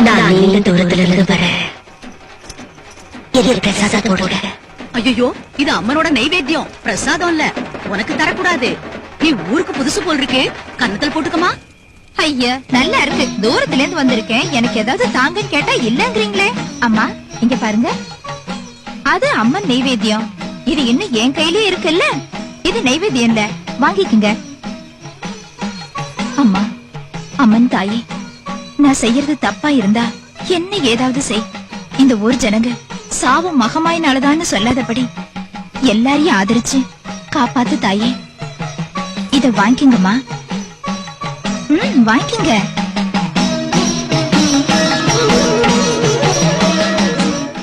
நான் நீண்ட தூரத்துல இருந்து வரேன். பிரசாதம் போடுங்க. ஐயோ, இது அம்மனோட நைவேத்தியம், பிரசாதம் இல்ல. உனக்கு தரக்கூடாது. நீ ஊருக்கு புதுசு போல் இருக்கு, கன்னத்தில் போட்டுக்கமா. ஐயா, நல்லா இருக்கு. தூரத்துல இருந்து வந்திருக்கேன், எனக்கு ஏதாவது தாங்கன்னு கேட்டா இல்லங்கிறீங்களே. அம்மா இங்க பாருங்க, அது அம்மன் நைவேத்தியம். இது இன்னும் என் கையிலே இருக்குல்ல. இது நைவேத்தியம் இல்ல, வாங்கிக்குங்க. அம்மா, அம்மன் தாயே, நான் செய்யறது தப்பா இருந்தா என்ன ஏதாவது செய். இந்த ஊர் ஜனங்க சாவும் மகமாயினாலதான்னு சொல்லாதபடி எல்லாரையும் ஆதரிச்சு காப்பாத்து தாயே. இத வாங்கிங்கம்மா. வாங்கிங்க.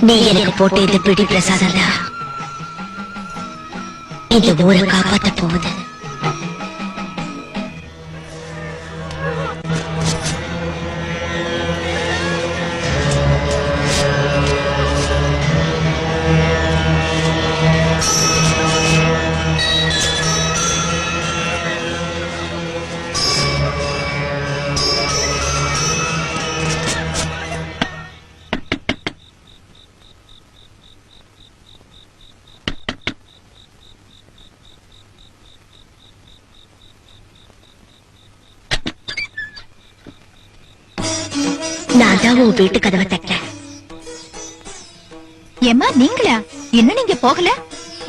நீ எனக்கு போட்ட இந்த பிடி பிரசாதம் தான் இந்த ஊரை காப்பாத்த போகுது. நான் தான் உன் வீட்டு கதவை தட்டேன். ஏமா நீங்களா? என்ன நீங்க போகல?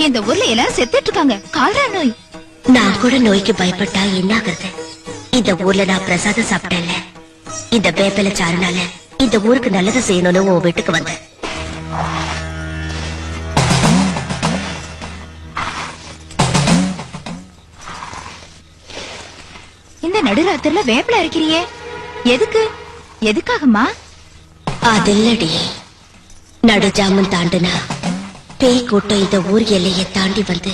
இந்த ஊர்ல எல்லாரும் செத்துட்டு இருக்காங்க, கால்ரா நோய். நான் கூட நோய்க்கு பயப்பட்டா என்ன ஆகுறது? இந்த ஊர்ல நான் பிரசாதம் சாப்பிட்டேன்ல, இந்த வேப்பில சாருனால இந்த ஊருக்கு நல்லது செய்யணும்னு உன் வீட்டுக்கு வந்தேன். இந்த நடுராத்திரில வேப்பில அரைக்கிறியே, எதுக்கு? எதுக்காகமா? அதில்லடி, நடுஜாமம் தாண்டுனா பேய் கூட்டம் இந்த ஊர் எல்லையை தாண்டி வந்து